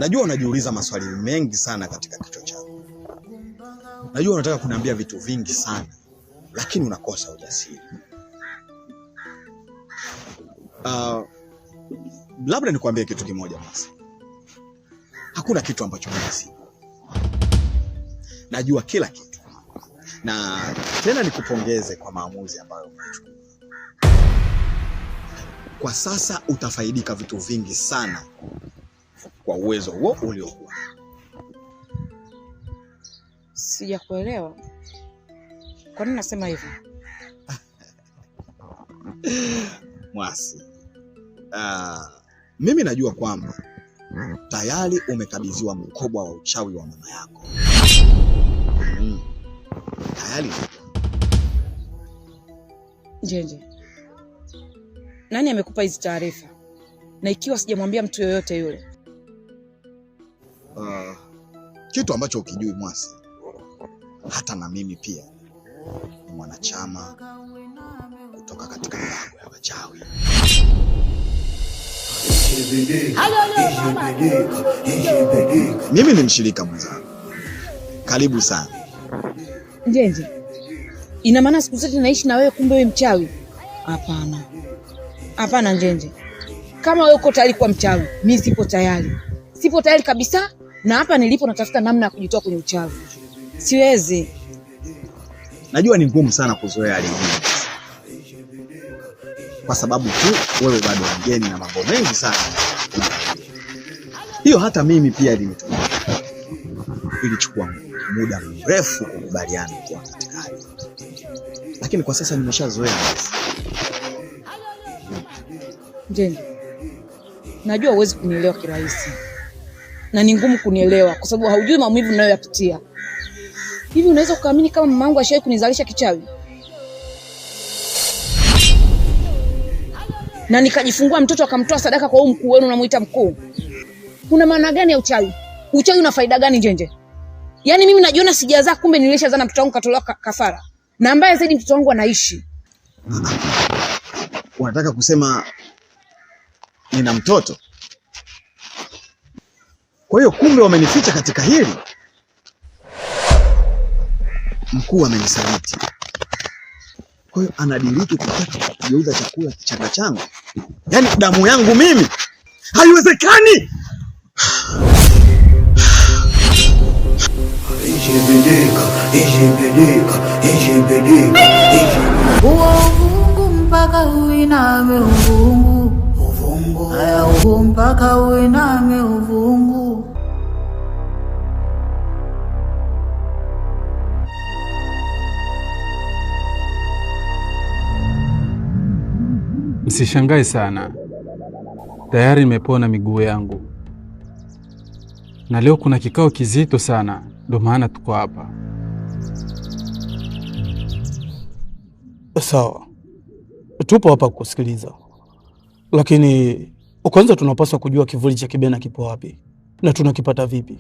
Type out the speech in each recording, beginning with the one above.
Najua unajiuliza maswali mengi sana katika kichwa chako. Najua unataka kuniambia vitu vingi sana, lakini unakosa ujasiri. Labda nikwambie kitu kimoja basi. Hakuna kitu ambacho si. Najua kila kitu. Na tena nikupongeze kwa maamuzi ambayo umechukua. Kwa sasa utafaidika vitu vingi sana kwa uwezo huo uliokuwa. Sijakuelewa. Kwa nini nasema hivyo? Mwasi. Mimi najua kwamba tayari umekabidhiwa mkoba wa uchawi wa mama yako. Tayari. Njenje, nani amekupa hizi taarifa? Na ikiwa sijamwambia mtu yoyote yule? Kitu ambacho ukijui Mwasi, hata na mimi pia ni mwanachama kutoka katika mlango ya wachawi. Mimi ni mshirika mwenzangu. Karibu sana. Njenje, ina maana siku zote naishi na wewe kumbe wewe mchawi? Hapana. Hapana Njenje. Kama wewe uko tayari kwa mchawi, mimi sipo tayari. Sipo tayari kabisa, na hapa nilipo natafuta namna ya kujitoa kwenye uchawi. Siwezi. Najua ni ngumu sana kuzoea hali hii. Kwa sababu tu wewe bado mgeni na mambo mengi sana. Hiyo hata mimi pia ilichukua muda mrefu kukubaliana kwa katika hali. Lakini kwa sasa nimeshazoea. Njenje, najua huwezi kunielewa kirahisi. Na ni ngumu kunielewa kwa sababu haujui maumivu ninayoyapitia. Hivi unaweza kuamini kama mama yangu ashawahi kunizalisha kichawi? Na nikajifungua mtoto akamtoa sadaka kwa huyu mkuu wenu unamuita mkuu. Kuna maana gani ya uchawi? Uchawi una faida gani Njenje? Yaani mimi najiona sijazaa kumbe nilishazaa na mtoto wangu katolewa kafara. Na ambaye zaidi mtoto wangu anaishi. Unataka kusema nina mtoto? Kwa hiyo kumbe wamenificha katika hili. Mkuu amenisaliti. Kwa hiyo anadiriki kutaka kugeuza chakula kichanga changu. Yaani damu yangu mimi. Haiwezekani. Uvungu mpaka uiname uvungu. Haya uvungu mpaka uiname uvungu. Msishangae sana. Tayari nimepona miguu yangu. Na leo kuna kikao kizito sana, ndio maana tuko hapa. Sawa. Tupo hapa kusikiliza. Lakini kwanza tunapaswa kujua kivuli cha Kibena kipo wapi na tunakipata vipi?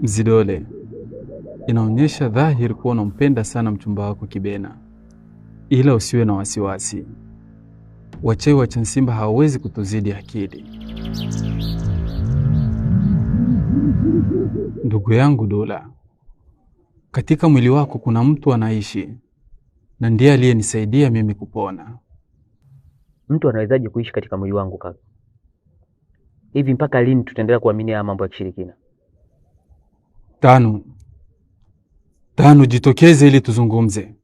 Mzidole, inaonyesha dhahiri kuwa unampenda sana mchumba wako Kibena. Ila usiwe na wasiwasi. Wachawi wa Chansimba hawawezi kutuzidi akili. Ndugu yangu Dola, katika mwili wako kuna mtu anaishi na ndiye aliyenisaidia mimi kupona. Mtu anawezaje kuishi katika mwili wangu kaka? Hivi mpaka lini tutaendelea kuamini haya mambo ya kishirikina? Tano, jitokeze ili tuzungumze.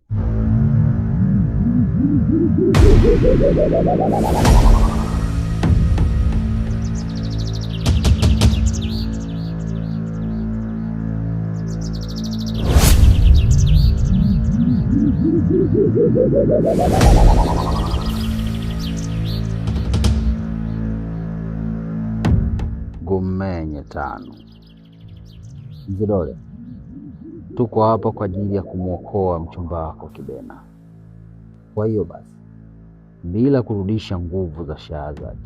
Gumenye 5. Mzidole, tuko hapa kwa ajili ya kumwokoa mchumba wako Kibena. Kwa hiyo basi, bila kurudisha nguvu za Shahrazad,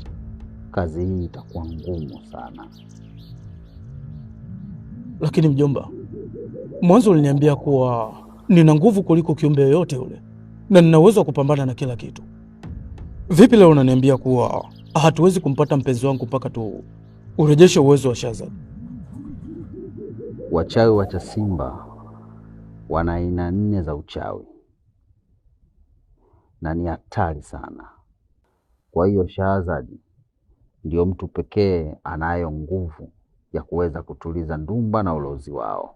kazi hii itakuwa ngumu sana. Lakini mjomba, mwanzo uliniambia kuwa nina nguvu kuliko kiumbe yoyote yule na nina uwezo wa kupambana na kila kitu. Vipi leo unaniambia kuwa hatuwezi kumpata mpenzi wangu mpaka tu urejeshe uwezo wa Shahzad. Wachawi wa Chasimba wana aina 4 za uchawi na ni hatari sana. Kwa hiyo Shahzad ndio mtu pekee anayo nguvu ya kuweza kutuliza ndumba na ulozi wao.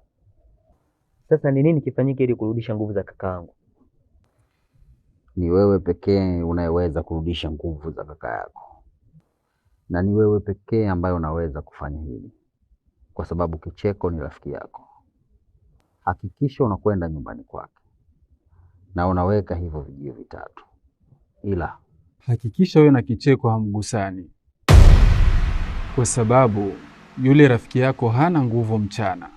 Sasa ni nini kifanyike ili kurudisha nguvu za kakaangu? Ni wewe pekee unayeweza kurudisha nguvu za kaka yako, na ni wewe pekee ambaye unaweza kufanya hili, kwa sababu Kicheko ni rafiki yako. Hakikisha unakwenda nyumbani kwake na unaweka hivyo vijio vitatu, ila hakikisha wewe na Kicheko hamgusani, kwa sababu yule rafiki yako hana nguvu mchana.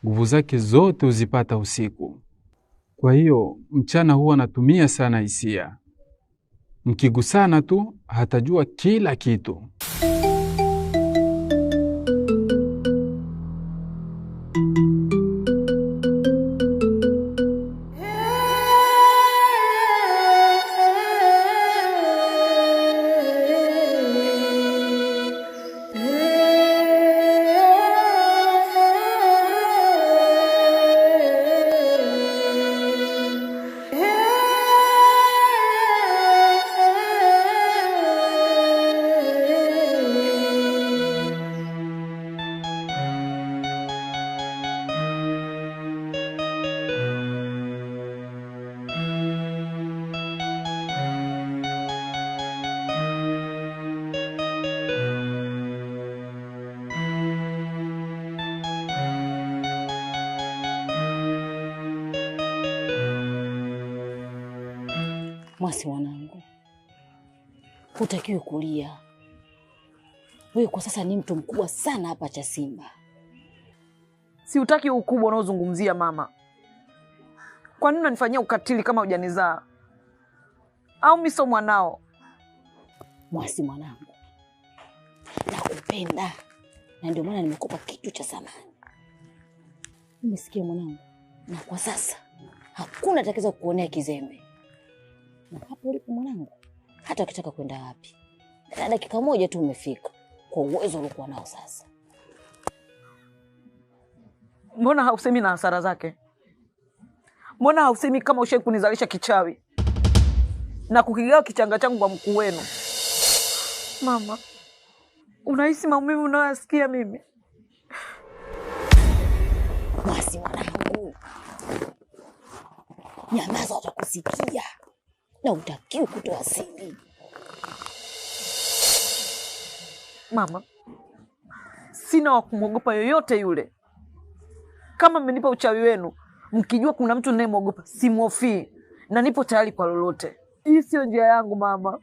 Nguvu zake zote uzipata usiku. Kwa hiyo mchana huwa anatumia sana hisia. Mkigusana tu hatajua kila kitu. Mwasi mwanangu, hutakiwi kulia. Wewe kwa sasa ni mtu mkubwa sana hapa Chasimba. Si utaki ukubwa unaozungumzia mama. Kwa nini unanifanyia ukatili kama hujanizaa? Au mimi sio mwanao? Mwasi mwanangu, nakupenda na ndio maana nimekupa kitu cha samani. Umesikia mwanangu? Na kwa sasa hakuna atakayeweza kukuonea kizembe. Na hapo ulipo mwanangu, hata ukitaka kwenda wapi, na dakika moja tu umefika kwa uwezo uliokuwa nao sasa. Mbona hausemi na hasara zake? Mbona hausemi kama ushe kunizalisha kichawi na kukigawa kichanga changu kwa mkuu wenu? Mama, unahisi maumivu unayoyasikia mimi? Mwasi mwanangu, nyamaza, watakusikia na utakiwa kutoa siri. Mama, sina wa kumwogopa yoyote yule. Kama mmenipa uchawi wenu, mkijua kuna mtu ninayemwogopa, simhofii na nipo tayari kwa lolote. Hii sio njia yangu mama.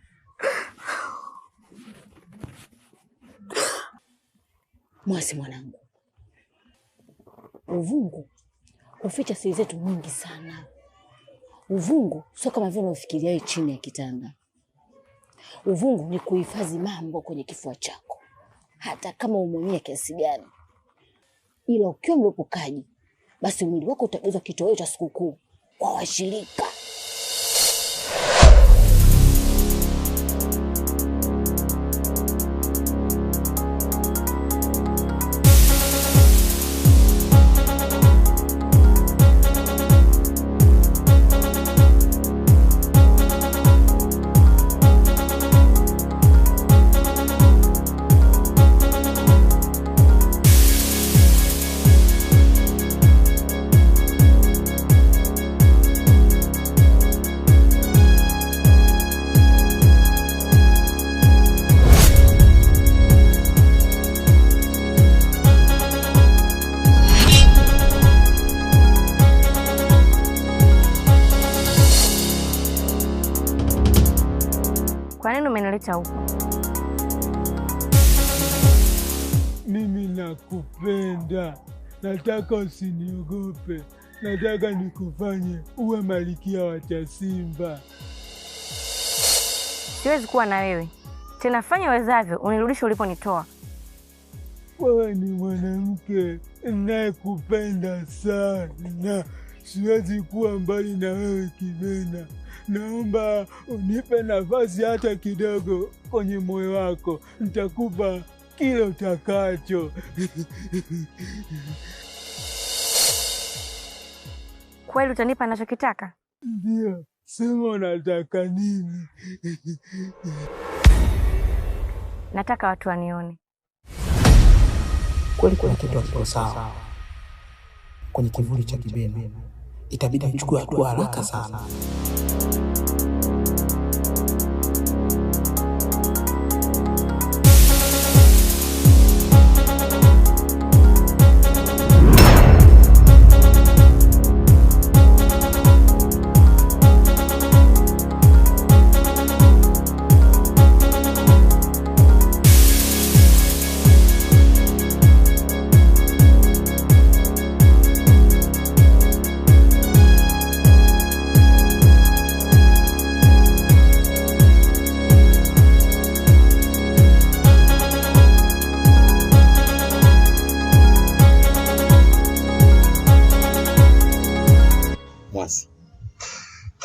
Mwasi mwanangu, uvungu huficha siri zetu nyingi sana. Uvungu sio kama vile unafikiria chini ya kitanda. Uvungu ni kuhifadhi mambo kwenye kifua chako, hata kama umeumia kiasi gani. Ila ukiwa mlopokaji, basi mwili wako utageuzwa kitoweo cha sikukuu kwa washirika. Kwa nini umenileta huko? Mimi nakupenda. Nataka usiniogope. Nataka nikufanye uwe malkia wa Chasimba. Siwezi kuwa na wewe. Tena fanya wezavyo unirudishe uliponitoa. Wewe ni mwanamke ninayekupenda sana. Siwezi kuwa mbali na wewe Kibena. naomba unipe nafasi hata kidogo kwenye moyo wako, nitakupa kile utakacho. Kweli utanipa ninachokitaka? Ndio, sema unataka nini? Nataka watu wanione. Kweli kuna kitu hakipo sawa kwenye kivuli cha Kibena. Itabidi nichukue hatua haraka sana.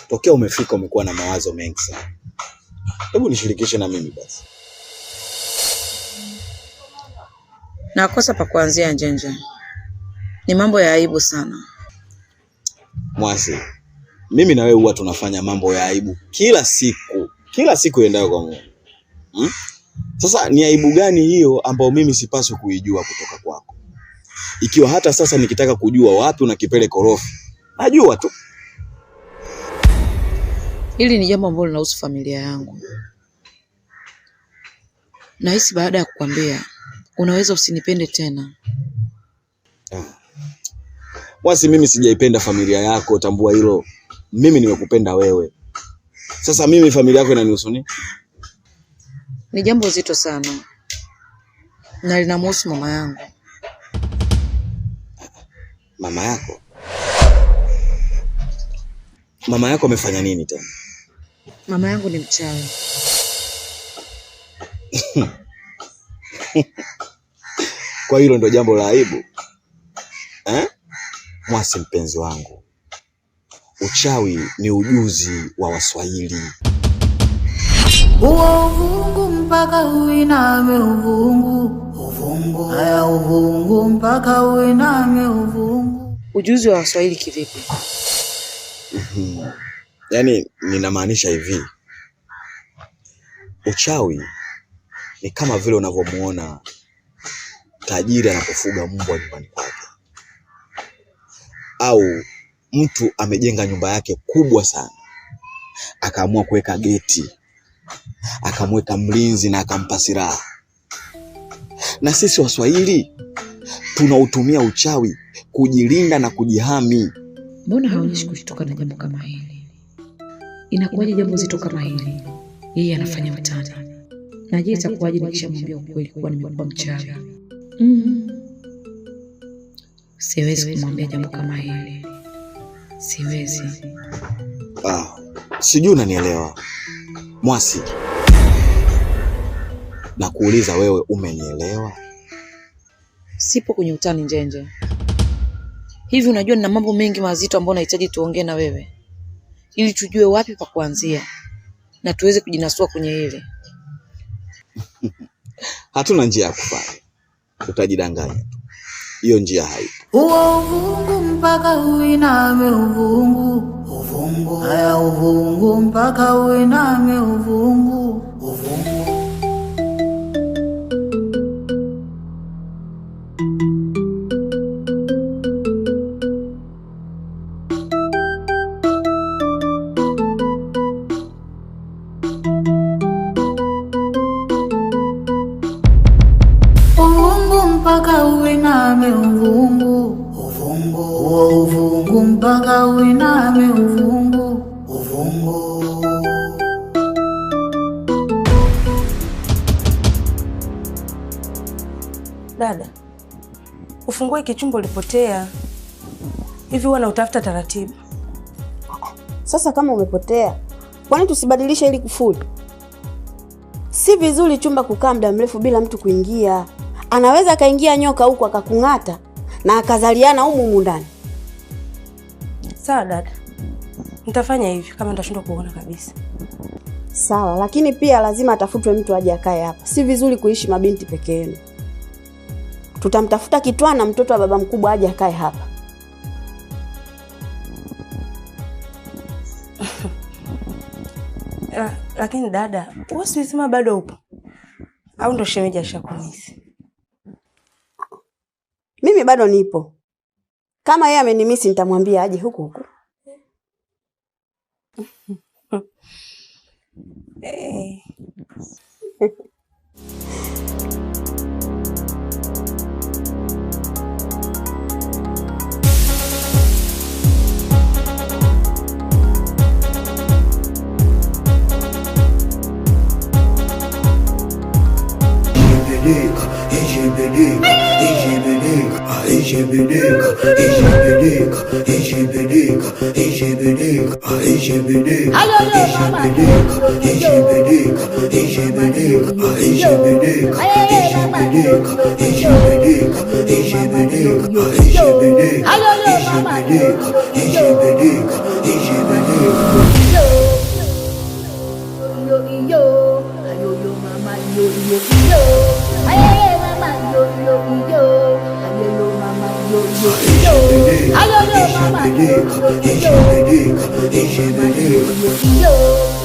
Tokea umefika umekuwa na mawazo mengi sana. Hebu nishirikishe na mimi basi. Nakosa pa kuanzia Njenje. Ni mambo ya aibu sana. Mwasi, mimi na wewe huwa tunafanya mambo ya aibu kila siku endayo kwa Mungu. Sasa ni aibu gani hiyo ambayo mimi sipaswi kuijua kutoka kwako? Ikiwa hata sasa nikitaka kujua wapi una kipele korofi, najua tu. Hili ni jambo ambalo linahusu familia yangu. Nahisi baada ya kukwambia unaweza usinipende tena. Mwasi, mimi sijaipenda familia yako, tambua hilo. Mimi nimekupenda wewe. Sasa mimi familia yako inanihusu nini? Ni jambo zito sana. Na linamhusu mama yangu. Mama yako? Mama yako amefanya nini tena? Mama yangu ni mchawi. Kwa hilo ndo jambo la aibu? Mwasi mpenzi wangu, uchawi ni ujuzi wa Waswahili. Uvungu mpaka uiname uvungu. Haya uvungu mpaka uiname uvungu. Ujuzi wa Waswahili kivipi? Yaani ninamaanisha hivi. Uchawi ni kama vile unavyomuona tajiri anapofuga mbwa nyumbani kwake. Au mtu amejenga nyumba yake kubwa sana, akaamua kuweka geti, akamweka mlinzi na akampa silaha. Na sisi Waswahili tunautumia uchawi kujilinda na kujihami. Mbona haonyeshi kushtuka na jambo kama hili? Inakuwaje jambo zito kama hili? Yeye anafanya mtani. Na je, itakuwaje nikishamwambia ukweli kuwa nimekuwa mchawi? Siwezi kumwambia jambo kama hili. Siwezi. Sijui unanielewa. Mwasi, na kuuliza wewe, umenielewa? Sipo kwenye utani Njenje. Hivi unajua nina mambo mengi mazito ambayo nahitaji tuongee na wewe, ili tujue wapi pa kuanzia na tuweze kujinasua kwenye hili. Hatuna njia ya kufanya. Utajidanganya tu. Hiyo njia haipo. Uvungu mpaka uiname uvungu. Haya uvungu mpaka uiname uvungu. Mpaka uiname uvungu. Uvungu mpaka uiname uvungu. Dada, ufungue kichumba ulipotea. Hivi wana utafuta taratibu. Sasa kama umepotea, kwani tusibadilishe ili kufuli? Si vizuri chumba kukaa muda mrefu bila mtu kuingia. Anaweza akaingia nyoka huko akakung'ata na akazaliana humu ndani. Sawa dada. Nitafanya hivi kama nitashindwa kuona kabisa. Sawa, lakini pia lazima atafutwe mtu aje akae hapa. Si vizuri kuishi mabinti peke yenu. Tutamtafuta Kitwana, mtoto wa baba mkubwa, aje akae hapa. Lakini dada, wewe usisema bado upo. Au ndo shemeji ashakumisi? Mimi bado nipo. Kama yeye amenimisi nitamwambia aje huku huku. Yo.